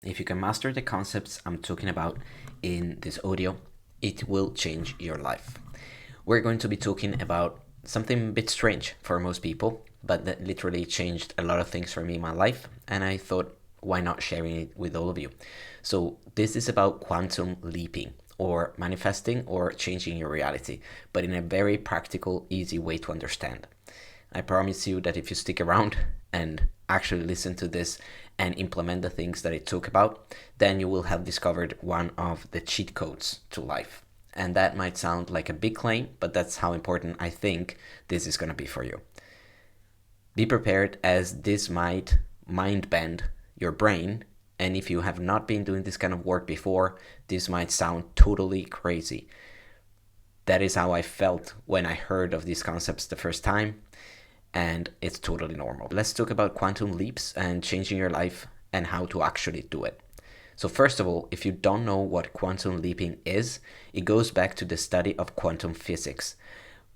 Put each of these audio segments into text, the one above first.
If you can master the concepts I'm talking about in this audio, it will change your life. We're going to be talking about something a bit strange for most people, but that literally changed a lot of things for me in my life, and I thought, why not sharing it with all of you? So this is about quantum leaping, or manifesting or changing your reality, but in a very practical, easy way to understand. I promise you that if you stick around and actually listen to this and implement the things that I talk about, then you will have discovered one of the cheat codes to life. And that might sound like a big claim, but that's how important I think this is going to be for you. Be prepared, as this might mind bend your brain, and if you have not been doing this kind of work before, this might sound totally crazy. That is how I felt when I heard of these concepts the first time, and it's totally normal. Let's talk about quantum leaps and changing your life and how to actually do it. So first of all, if you don't know what quantum leaping is, it goes back to the study of quantum physics.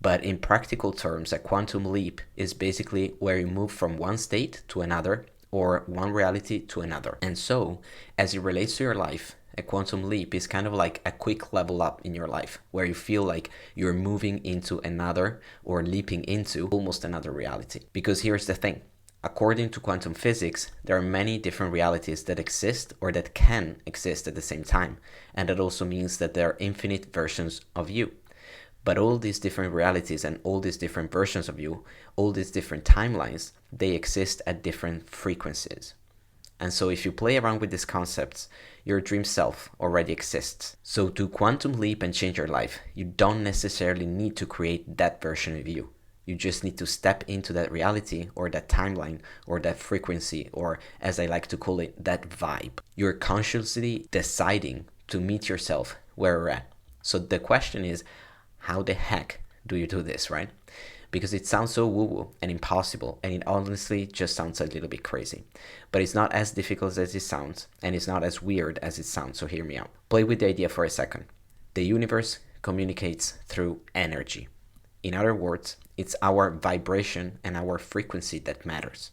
But in practical terms, a quantum leap is basically where you move from one state to another, or one reality to another. And so, as it relates to your life, a quantum leap is kind of like a quick level up in your life, where you feel like you're moving into another, or leaping into almost another reality. Because here's the thing. According to quantum physics, there are many different realities that exist or that can exist at the same time. And that also means that there are infinite versions of you. But all these different realities and all these different versions of you, all these different timelines, they exist at different frequencies. And so if you play around with these concepts, your dream self already exists. So to quantum leap and change your life, you don't necessarily need to create that version of you. You just need to step into that reality or that timeline or that frequency, or as I like to call it, that vibe. You're consciously deciding to meet yourself where you're at. So the question is, how the heck do you do this, right? Because it sounds so woo-woo and impossible, and it honestly just sounds a little bit crazy. But it's not as difficult as it sounds, and it's not as weird as it sounds, so hear me out. Play with the idea for a second. The universe communicates through energy. In other words, it's our vibration and our frequency that matters.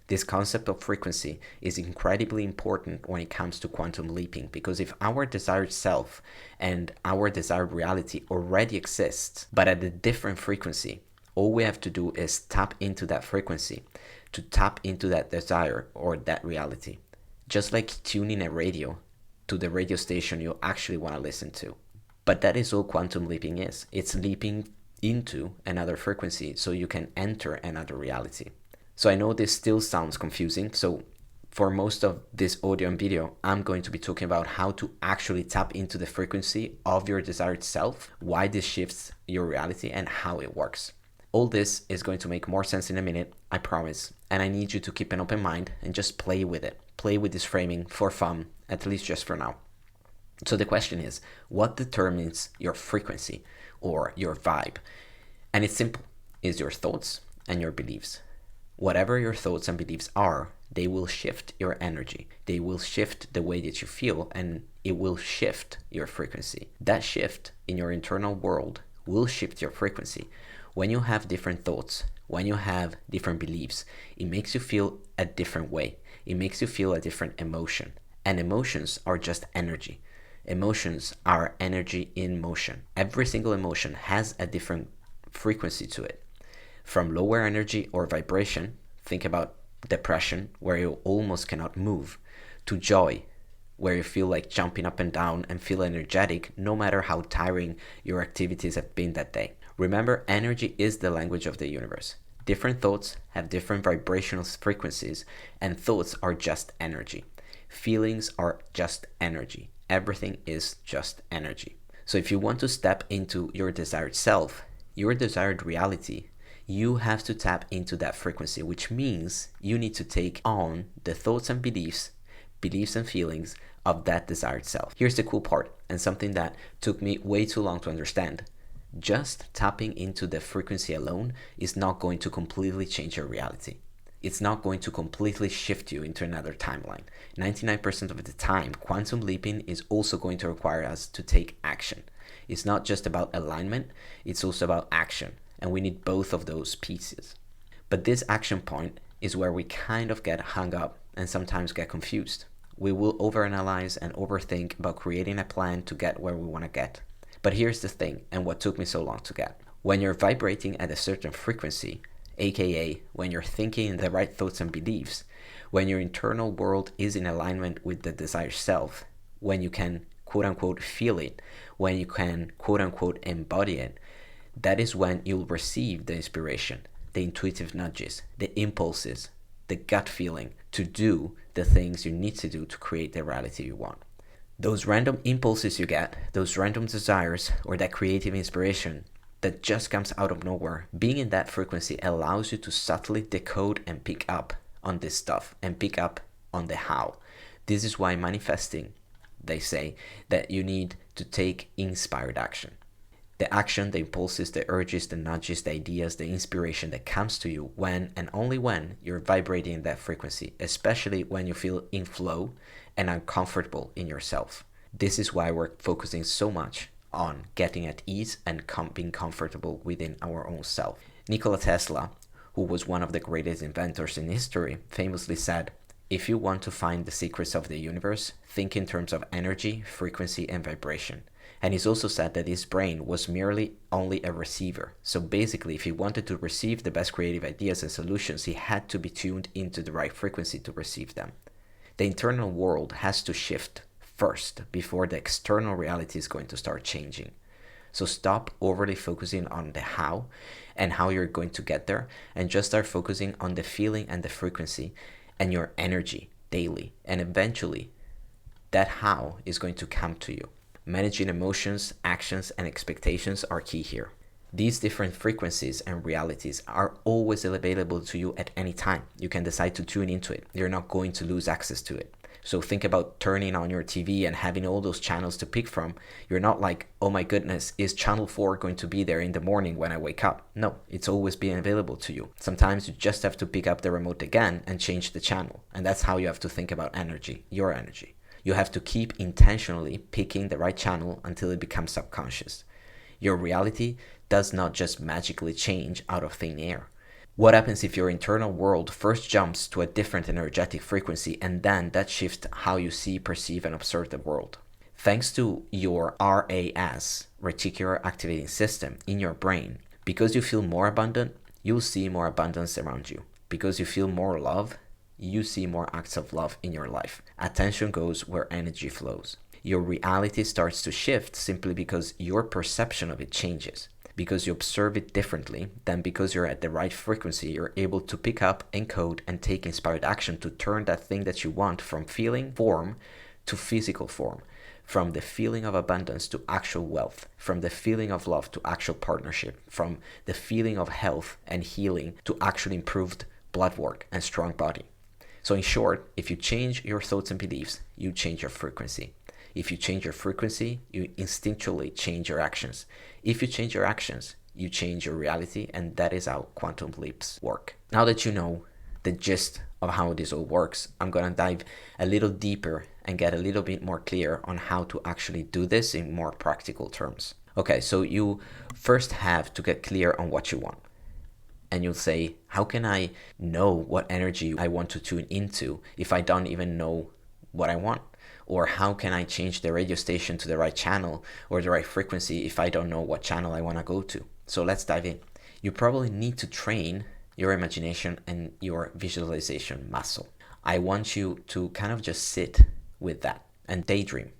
This concept of frequency is incredibly important when it comes to quantum leaping, because if our desired self and our desired reality already exists, but at a different frequency, all we have to do is tap into that frequency to tap into that desire or that reality. Just like tuning a radio to the radio station you actually want to listen to. But that is all quantum leaping is. It's leaping into another frequency so you can enter another reality. So I know this still sounds confusing, so for most of this audio and video, I'm going to be talking about how to actually tap into the frequency of your desired self, why this shifts your reality, and how it works. All this is going to make more sense in a minute, I promise, and I need you to keep an open mind and just play with it. Play with this framing for fun, at least just for now. So the question is, what determines your frequency or your vibe? And it's simple. It's your thoughts and your beliefs. Whatever your thoughts and beliefs are, they will shift your energy. They will shift the way that you feel, and it will shift your frequency. That shift in your internal world will shift your frequency. When you have different thoughts, when you have different beliefs, it makes you feel a different way. It makes you feel a different emotion. And emotions are just energy. Emotions are energy in motion. Every single emotion has a different frequency to it. From lower energy or vibration, think about depression, where you almost cannot move, to joy, where you feel like jumping up and down and feel energetic no matter how tiring your activities have been that day. Remember, energy is the language of the universe. Different thoughts have different vibrational frequencies, and thoughts are just energy. Feelings are just energy. Everything is just energy. So if you want to step into your desired self, your desired reality, you have to tap into that frequency, which means you need to take on the thoughts and beliefs and feelings of that desired self. Here's the cool part, and something that took me way too long to understand. Just tapping into the frequency alone is not going to completely change your reality. It's not going to completely shift you into another timeline. 99% of the time, quantum leaping is also going to require us to take action. It's not just about alignment, it's also about action. And we need both of those pieces. But this action point is where we kind of get hung up and sometimes get confused. We will overanalyze and overthink about creating a plan to get where we want to get. But here's the thing, and what took me so long to get. When you're vibrating at a certain frequency, aka when you're thinking the right thoughts and beliefs, when your internal world is in alignment with the desired self, when you can quote-unquote feel it, when you can quote-unquote embody it, that is when you'll receive the inspiration, the intuitive nudges, the impulses, the gut feeling to do the things you need to do to create the reality you want. Those random impulses you get, those random desires, or that creative inspiration that just comes out of nowhere, being in that frequency allows you to subtly decode and pick up on this stuff and pick up on the how. This is why manifesting, they say that you need to take inspired action. The action, the impulses, the urges, the nudges, the ideas, the inspiration that comes to you when and only when you're vibrating in that frequency, especially when you feel in flow and uncomfortable in yourself. This is why we're focusing so much on getting at ease and being comfortable within our own self. Nikola Tesla, who was one of the greatest inventors in history, famously said, "If you want to find the secrets of the universe, think in terms of energy, frequency, and vibration." And he's also said that his brain was merely only a receiver. So basically, if he wanted to receive the best creative ideas and solutions, he had to be tuned into the right frequency to receive them. The internal world has to shift first before the external reality is going to start changing. So stop overly focusing on the how and how you're going to get there, and just start focusing on the feeling and the frequency and your energy daily. And eventually, that how is going to come to you. Managing emotions, actions, and expectations are key here. These different frequencies and realities are always available to you at any time. You can decide to tune into it. You're not going to lose access to it. So think about turning on your TV and having all those channels to pick from. You're not like, oh my goodness, is channel 4 going to be there in the morning when I wake up? No, it's always being available to you. Sometimes you just have to pick up the remote again and change the channel. And that's how you have to think about energy, your energy. You have to keep intentionally picking the right channel until it becomes subconscious. Your reality does not just magically change out of thin air. What happens if your internal world first jumps to a different energetic frequency, and then that shifts how you see, perceive, and observe the world? Thanks to your RAS, reticular activating system, in your brain, because you feel more abundant, you'll see more abundance around you. Because you feel more love, you see more acts of love in your life. Attention goes where energy flows. Your reality starts to shift simply because your perception of it changes. Because you observe it differently, then because you're at the right frequency, you're able to pick up, encode, and take inspired action to turn that thing that you want from feeling form to physical form, from the feeling of abundance to actual wealth, from the feeling of love to actual partnership, from the feeling of health and healing to actually improved blood work and strong body. So in short, if you change your thoughts and beliefs, you change your frequency. If you change your frequency, you instinctually change your actions. If you change your actions, you change your reality, and that is how quantum leaps work. Now that you know the gist of how this all works, I'm going to dive a little deeper and get a little bit more clear on how to actually do this in more practical terms. Okay, so you first have to get clear on what you want. And you'll say, how can I know what energy I want to tune into if I don't even know what I want? Or how can I change the radio station to the right channel or the right frequency if I don't know what channel I want to go to? So let's dive in. You probably need to train your imagination and your visualization muscle. I want you to kind of just sit with that and daydream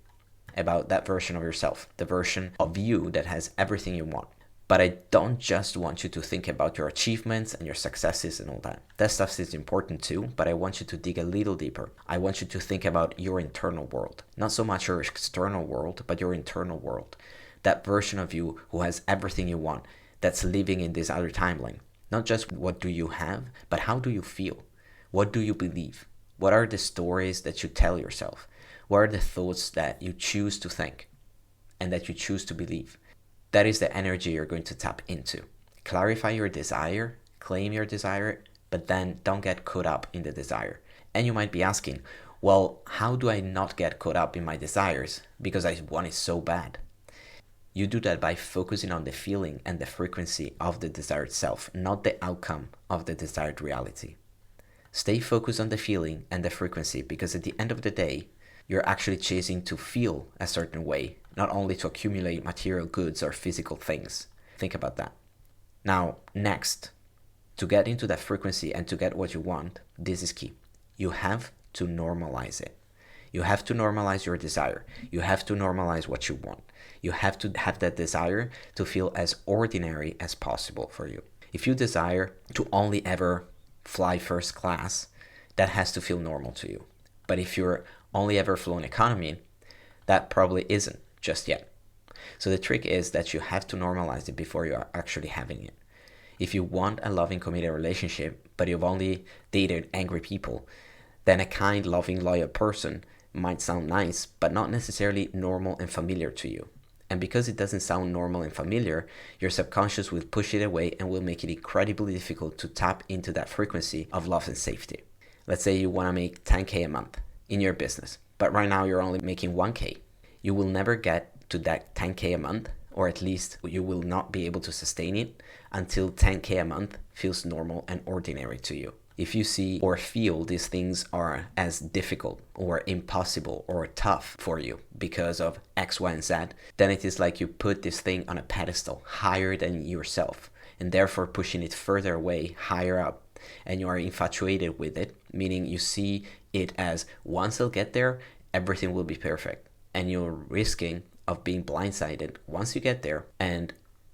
about that version of yourself, the version of you that has everything you want. But I don't just want you to think about your achievements and your successes and all that. That stuff is important too, but I want you to dig a little deeper. I want you to think about your internal world. Not so much your external world, but your internal world. That version of you who has everything you want, that's living in this other timeline. Not just what do you have, but how do you feel? What do you believe? What are the stories that you tell yourself? What are the thoughts that you choose to think and that you choose to believe? That is the energy you're going to tap into. Clarify your desire, claim your desire, but then don't get caught up in the desire. And you might be asking, well, how do I not get caught up in my desires because I want it so bad? You do that by focusing on the feeling and the frequency of the desired self, not the outcome of the desired reality. Stay focused on the feeling and the frequency, because at the end of the day, you're actually chasing to feel a certain way, not only to accumulate material goods or physical things. Think about that. Now, next, to get into that frequency and to get what you want, this is key. You have to normalize it. You have to normalize your desire. You have to normalize what you want. You have to have that desire to feel as ordinary as possible for you. If you desire to only ever fly first class, that has to feel normal to you. But if you're only ever flown economy, that probably isn't just yet. So the trick is that you have to normalize it before you're actually having it. If you want a loving, committed relationship, but you've only dated angry people, then a kind, loving, loyal person might sound nice, but not necessarily normal and familiar to you. And because it doesn't sound normal and familiar, your subconscious will push it away and will make it incredibly difficult to tap into that frequency of love and safety. Let's say you want to make 10K a month in your business, but right now you're only making 1K. You will never get to that 10K a month, or at least you will not be able to sustain it until 10K a month feels normal and ordinary to you. If you see or feel these things are as difficult or impossible or tough for you because of X, Y, and Z, then it is like you put this thing on a pedestal higher than yourself, and therefore pushing it further away, higher up, and you are infatuated with it, meaning you see it as once I'll get there, everything will be perfect. And you're risking of being blindsided once you get there and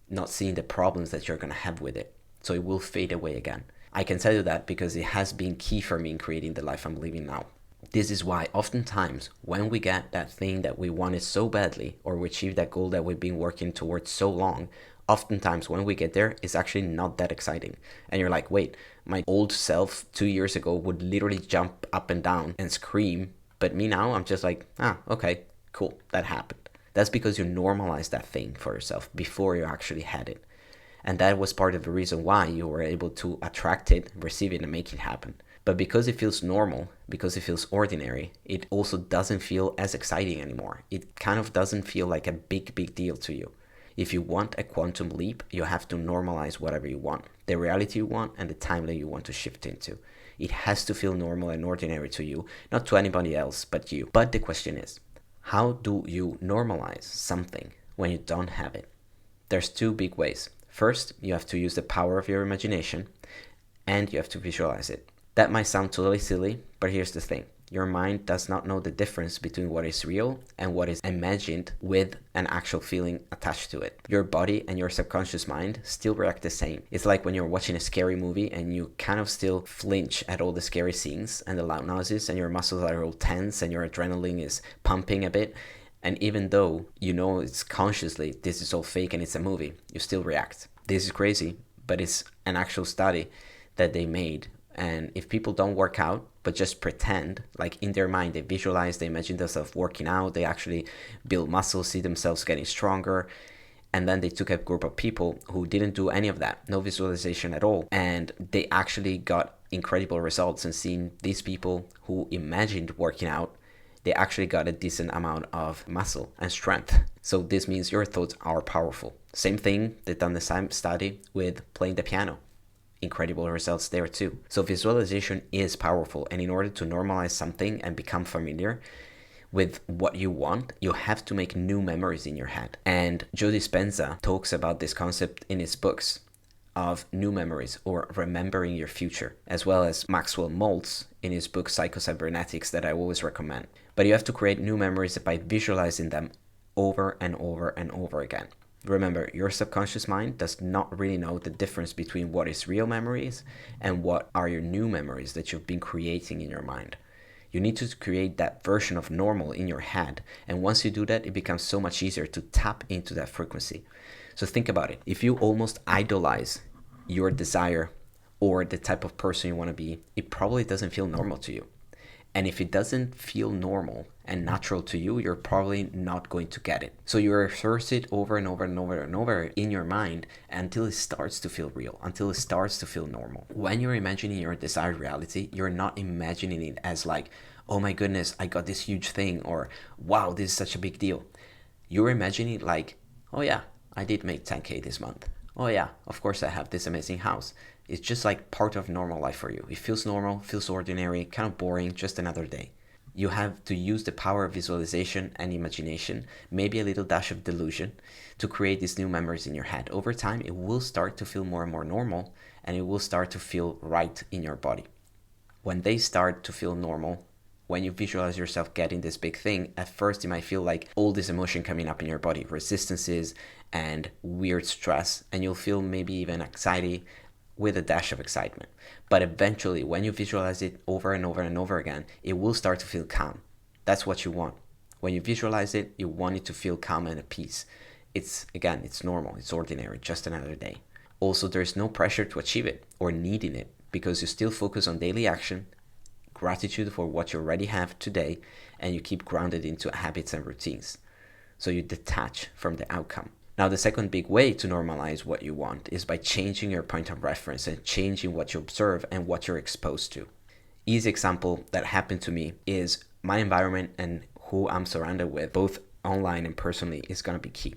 not seeing the problems that you're going to have with it. So it will fade away again. I can tell you that because it has been key for me in creating the life I'm living now. This is why oftentimes when we get that thing that we wanted so badly, or we achieve that goal that we've been working towards so long, oftentimes when we get there, it's actually not that exciting. And you're like, wait, my old self 2 years ago would literally jump up and down and scream. But me now, I'm just like, okay, cool, that happened. That's because you normalized that thing for yourself before you actually had it. And that was part of the reason why you were able to attract it, receive it, and make it happen. But because it feels normal, because it feels ordinary, it also doesn't feel as exciting anymore. It kind of doesn't feel like a big deal to you. If you want a quantum leap, you have to normalize whatever you want, the reality you want and the timeline you want to shift into. It has to feel normal and ordinary to you, not to anybody else but you. But the question is, how do you normalize something when you don't have it? There's two big ways. First, you have to use the power of your imagination, and you have to visualize it. That might sound totally silly, but here's the thing. Your mind does not know the difference between what is real and what is imagined with an actual feeling attached to it. Your body and your subconscious mind still react the same. It's like when you're watching a scary movie and you kind of still flinch at all the scary scenes and the loud noises, and your muscles are all tense and your adrenaline is pumping a bit. And even though you know it's consciously this is all fake and it's a movie, you still react. This is crazy, but it's an actual study that they made. And if people don't work out, but just pretend, like in their mind, they visualize, they imagine themselves working out, they actually build muscles, see themselves getting stronger. And then they took a group of people who didn't do any of that, no visualization at all. And they actually got incredible results. And seeing these people who imagined working out, they actually got a decent amount of muscle and strength. So this means your thoughts are powerful. Same thing, they've done the same study with playing the piano. Incredible results there too. So visualization is powerful, and in order to normalize something and become familiar with what you want, you have to make new memories in your head. And Joe Dispenza talks about this concept in his books of new memories or remembering your future, as well as Maxwell Maltz in his book Psychocybernetics that I always recommend. But you have to create new memories by visualizing them over and over and over again. Remember, your subconscious mind does not really know the difference between what is real memories and what are your new memories that you've been creating in your mind. You need to create that version of normal in your head, and once you do that, it becomes so much easier to tap into that frequency. So think about it. If you almost idolize your desire or the type of person you want to be, it probably doesn't feel normal to you. And if it doesn't feel normal and natural to you, you're probably not going to get it. So you rehearse it over and over and over and over in your mind until it starts to feel real, until it starts to feel normal. When you're imagining your desired reality, you're not imagining it as like, oh my goodness, I got this huge thing, or wow, this is such a big deal. You're imagining it like, oh yeah, I did make 10K this month. Oh yeah, of course I have this amazing house. It's just like part of normal life for you. It feels normal, feels ordinary, kind of boring, just another day. You have to use the power of visualization and imagination, maybe a little dash of delusion, to create these new memories in your head. Over time, it will start to feel more and more normal, and it will start to feel right in your body. When they start to feel normal, when you visualize yourself getting this big thing, at first it might feel like all this emotion coming up in your body, resistances and weird stress, and you'll feel maybe even anxiety with a dash of excitement. But eventually, when you visualize it over and over and over again, it will start to feel calm. That's what you want. When you visualize it, you want it to feel calm and at peace. It's normal, it's ordinary, just another day. Also, there's no pressure to achieve it or needing it, because you still focus on daily action, gratitude for what you already have today, and you keep grounded into habits and routines. So you detach from the outcome. Now, the second big way to normalize what you want is by changing your point of reference and changing what you observe and what you're exposed to. Easy example that happened to me is my environment and who I'm surrounded with, both online and personally, is going to be key.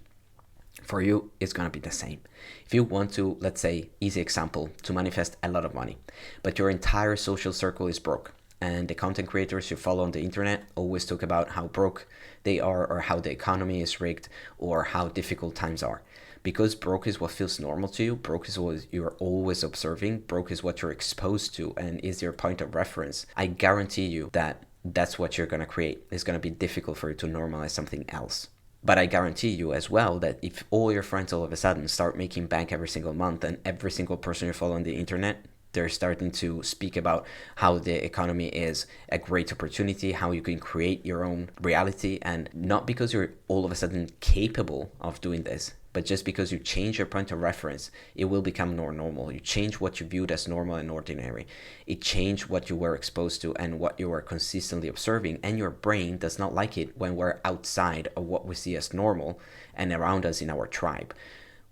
For you, it's going to be the same. If you want to, let's say, easy example, to manifest a lot of money, but your entire social circle is broke, and the content creators you follow on the internet always talk about how broke they are, or how the economy is rigged, or how difficult times are. Because broke is what feels normal to you, broke is what you're always observing, broke is what you're exposed to and is your point of reference, I guarantee you that that's what you're going to create. It's going to be difficult for you to normalize something else. But I guarantee you as well that if all your friends all of a sudden start making bank every single month, and every single person you follow on the internet, they're starting to speak about how the economy is a great opportunity, how you can create your own reality, and not because you're all of a sudden capable of doing this, but just because you change your point of reference, it will become more normal. You change what you viewed as normal and ordinary. It changed what you were exposed to and what you were consistently observing, and your brain does not like it when we're outside of what we see as normal and around us in our tribe.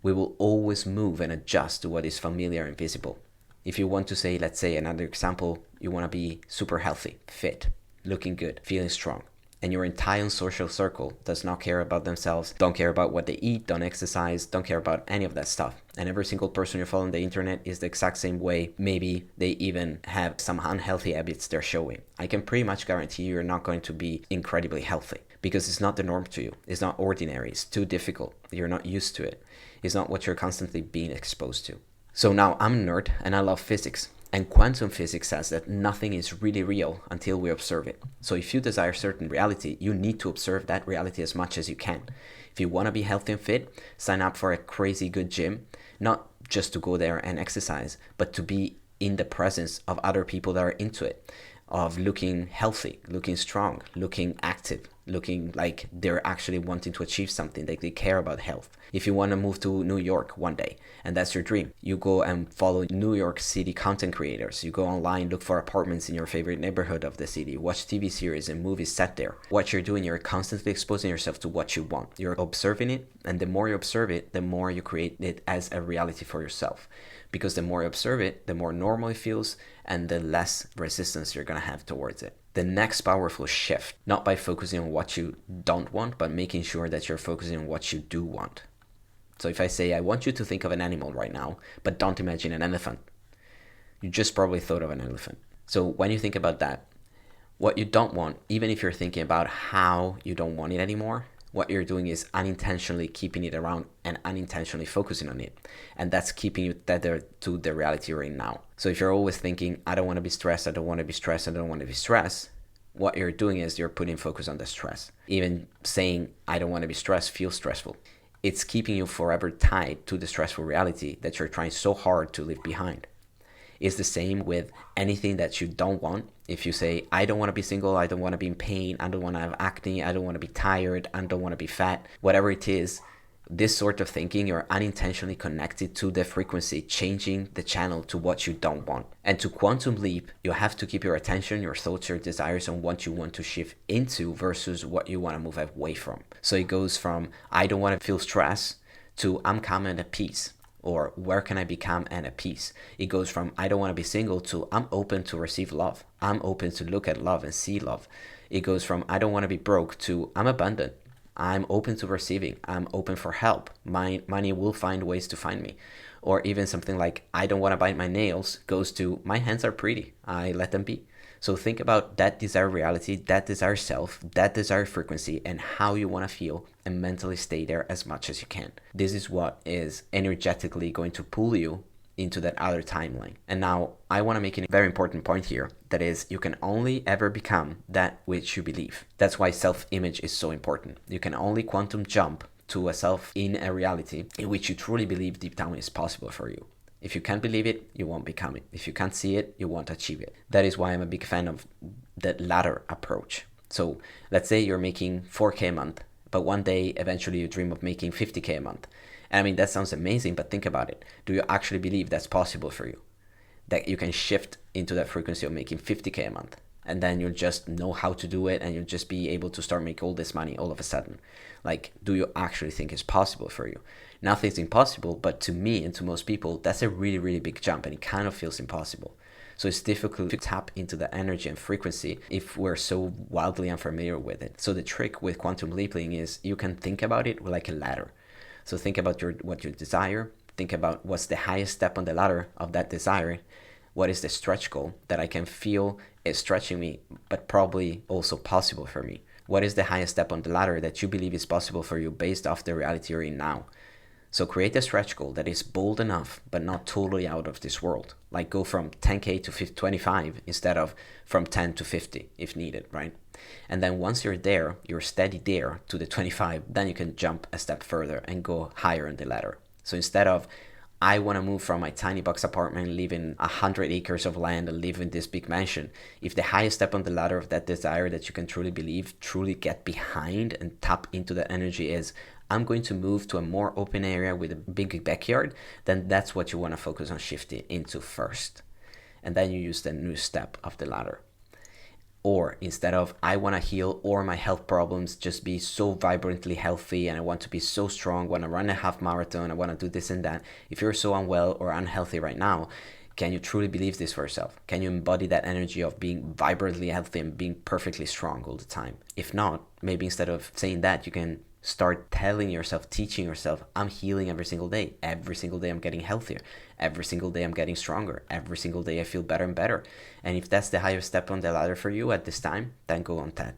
We will always move and adjust to what is familiar and visible. If you want to say, let's say another example, you want to be super healthy, fit, looking good, feeling strong, and your entire social circle does not care about themselves, don't care about what they eat, don't exercise, don't care about any of that stuff, and every single person you follow on the internet is the exact same way, maybe they even have some unhealthy habits they're showing, I can pretty much guarantee you're not going to be incredibly healthy, because it's not the norm to you. It's not ordinary. It's too difficult. You're not used to it. It's not what you're constantly being exposed to. So now I'm a nerd and I love physics. And quantum physics says that nothing is really real until we observe it. So if you desire certain reality, you need to observe that reality as much as you can. If you want to be healthy and fit, sign up for a crazy good gym, not just to go there and exercise, but to be in the presence of other people that are into it, of looking healthy, looking strong, looking active, looking like they're actually wanting to achieve something, like they care about health. If you want to move to New York one day, and that's your dream, you go and follow New York City content creators. You go online, look for apartments in your favorite neighborhood of the city, watch TV series and movies set there. What you're doing, you're constantly exposing yourself to what you want. You're observing it, and the more you observe it, the more you create it as a reality for yourself. Because the more you observe it, the more normal it feels, and the less resistance you're going to have towards it. The next powerful shift, not by focusing on what you don't want, but making sure that you're focusing on what you do want. So if I say, I want you to think of an animal right now, but don't imagine an elephant, you just probably thought of an elephant. So when you think about that, what you don't want, even if you're thinking about how you don't want it anymore, what you're doing is unintentionally keeping it around and unintentionally focusing on it. And that's keeping you tethered to the reality you're in now. So if you're always thinking, I don't want to be stressed, I don't want to be stressed, I don't want to be stressed, what you're doing is you're putting focus on the stress. Even saying, I don't want to be stressed feels stressful. It's keeping you forever tied to the stressful reality that you're trying so hard to leave behind. It's the same with anything that you don't want. If you say, I don't want to be single, I don't want to be in pain, I don't want to have acne, I don't want to be tired, I don't want to be fat, whatever it is, this sort of thinking, you're unintentionally connected to the frequency, changing the channel to what you don't want. And to quantum leap, you have to keep your attention, your thoughts, your desires on what you want to shift into versus what you want to move away from. So it goes from, I don't want to feel stress, to I'm calm and at peace. Or where can I become and at peace? It goes from I don't want to be single to I'm open to receive love. I'm open to look at love and see love. It goes from I don't want to be broke to I'm abundant. I'm open to receiving. I'm open for help. My money will find ways to find me. Or even something like, I don't want to bite my nails, goes to, my hands are pretty, I let them be. So think about that desired reality, that desired self, that desired frequency, and how you want to feel, and mentally stay there as much as you can. This is what is energetically going to pull you into that other timeline. And now I want to make a very important point here. That is, you can only ever become that which you believe. That's why self-image is so important. You can only quantum jump to a self in a reality in which you truly believe deep down is possible for you. If you can't believe it, you won't become it. If you can't see it, you won't achieve it. That is why I'm a big fan of the ladder approach. So let's say you're making 4K a month, but one day eventually you dream of making 50K a month. And I mean, that sounds amazing, but think about it. Do you actually believe that's possible for you? That you can shift into that frequency of making 50K a month, and then you'll just know how to do it, and you'll just be able to start making all this money all of a sudden. Like, do you actually think it's possible for you? Nothing's impossible, but to me and to most people, that's a really, really big jump, and it kind of feels impossible. So it's difficult to tap into the energy and frequency if we're so wildly unfamiliar with it. So the trick with quantum leaping is you can think about it like a ladder. So think about what you desire. Think about what's the highest step on the ladder of that desire. What is the stretch goal that I can feel is stretching me, but probably also possible for me? What is the highest step on the ladder that you believe is possible for you based off the reality you're in now? So create a stretch goal that is bold enough, but not totally out of this world. Like go from 10K to 25 instead of from 10 to 50 if needed, right? And then once you're there, you're steady there to the 25, then you can jump a step further and go higher in the ladder. So instead of, I want to move from my tiny box apartment, live in 100 acres of land and live in this big mansion. If the highest step on the ladder of that desire that you can truly believe, truly get behind and tap into that energy is, I'm going to move to a more open area with a big backyard, then that's what you want to focus on shifting into first. And then you use the new step of the ladder. Or instead of, I want to heal or my health problems just be so vibrantly healthy and I want to be so strong, I want to run a half marathon, I want to do this and that. If you're so unwell or unhealthy right now, can you truly believe this for yourself? Can you embody that energy of being vibrantly healthy and being perfectly strong all the time? If not, maybe instead of saying that, you can start telling yourself, teaching yourself, I'm healing every single day. Every single day I'm getting healthier. Every single day I'm getting stronger. Every single day I feel better and better. And if that's the highest step on the ladder for you at this time, then go on that.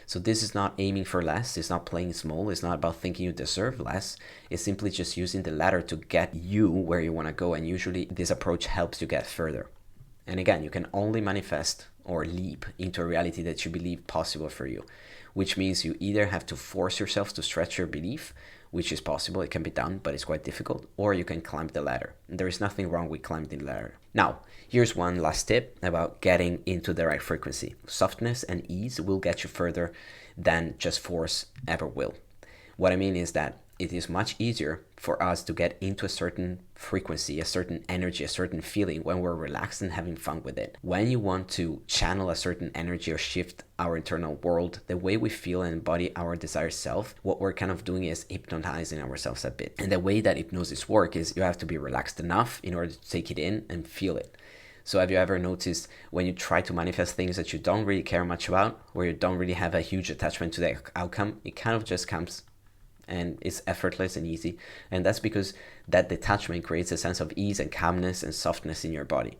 So this is not aiming for less. It's not playing small. It's not about thinking you deserve less. It's simply just using the ladder to get you where you want to go. And usually this approach helps you get further. And again, you can only manifest or leap into a reality that you believe possible for you, which means you either have to force yourself to stretch your belief, which is possible, it can be done, but it's quite difficult, or you can climb the ladder. And there is nothing wrong with climbing the ladder. Now, here's one last tip about getting into the right frequency. Softness and ease will get you further than just force ever will. What I mean is that it is much easier for us to get into a certain frequency, a certain energy, a certain feeling when we're relaxed and having fun with it. When you want to channel a certain energy or shift our internal world, the way we feel and embody our desired self, what we're kind of doing is hypnotizing ourselves a bit. And the way that hypnosis works is you have to be relaxed enough in order to take it in and feel it. So have you ever noticed when you try to manifest things that you don't really care much about, where you don't really have a huge attachment to the outcome, it kind of just comes and it's effortless and easy. And that's because that detachment creates a sense of ease and calmness and softness in your body.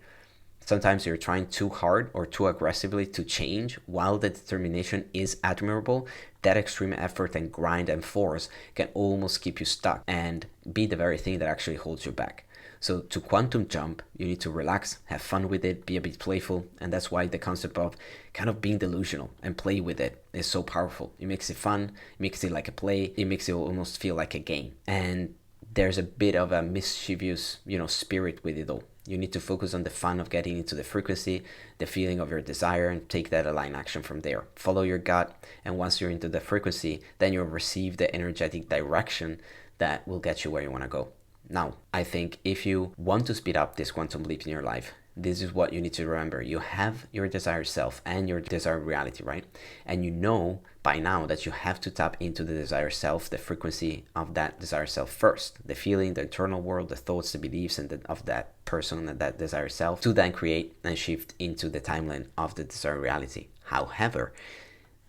Sometimes you're trying too hard or too aggressively to change. While the determination is admirable, that extreme effort and grind and force can almost keep you stuck and be the very thing that actually holds you back. So to quantum jump, you need to relax, have fun with it, be a bit playful. And that's why the concept of kind of being delusional and play with it is so powerful. It makes it fun, it makes it like a play, it makes it almost feel like a game. And there's a bit of a mischievous, spirit with it all. You need to focus on the fun of getting into the frequency, the feeling of your desire, and take that aligned action from there. Follow your gut, and once you're into the frequency, then you'll receive the energetic direction that will get you where you want to go. Now, I think if you want to speed up this quantum leap in your life, this is what you need to remember. You have your desired self and your desired reality, right? And you know by now that you have to tap into the desired self, the frequency of that desired self first, the feeling, the internal world, the thoughts, the beliefs of that person and that desired self, to then create and shift into the timeline of the desired reality. However,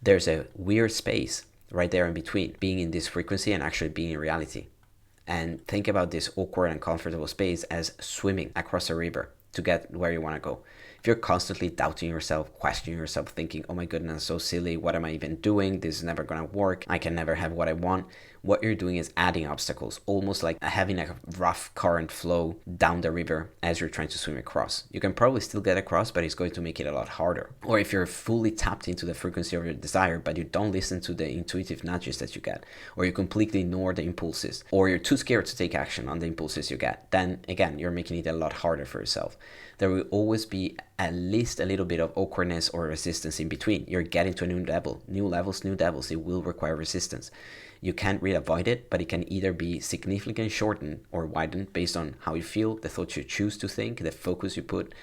there's a weird space right there in between being in this frequency and actually being in reality. and think about this awkward and uncomfortable space as swimming across a river to get where you want to go. If you're constantly doubting yourself, questioning yourself, thinking, oh my goodness, so silly, what am I even doing? This is never going to work. I can never have what I want. What you're doing is adding obstacles, almost like having a rough current flow down the river as you're trying to swim across. You can probably still get across, but it's going to make it a lot harder. Or if you're fully tapped into the frequency of your desire, but you don't listen to the intuitive nudges that you get, or you completely ignore the impulses, or you're too scared to take action on the impulses you get, then again, you're making it a lot harder for yourself. There will always be at least a little bit of awkwardness or resistance in between. You're getting to a new level. New levels, new devils. It will require resistance. You can't really avoid it, but it can either be significantly shortened or widened based on how you feel, the thoughts you choose to think, the focus you put,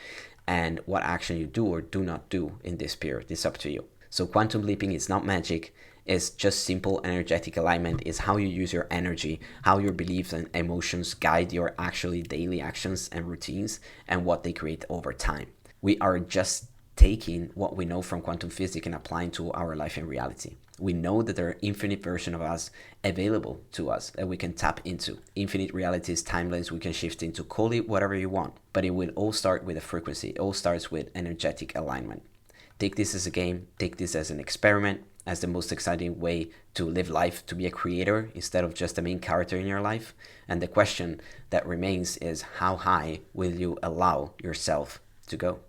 and what action you do or do not do in this period. It's up to you. So quantum leaping is not magic. It's just simple energetic alignment. It's how you use your energy, how your beliefs and emotions guide your actually daily actions and routines, and what they create over time. We are just taking what we know from quantum physics and applying to our life and reality. We know that there are infinite versions of us available to us that we can tap into. Infinite realities, timelines we can shift into. Call it whatever you want. But it will all start with a frequency. It all starts with energetic alignment. Take this as a game. Take this as an experiment, as the most exciting way to live life, to be a creator instead of just a main character in your life. And the question that remains is, how high will you allow yourself to go?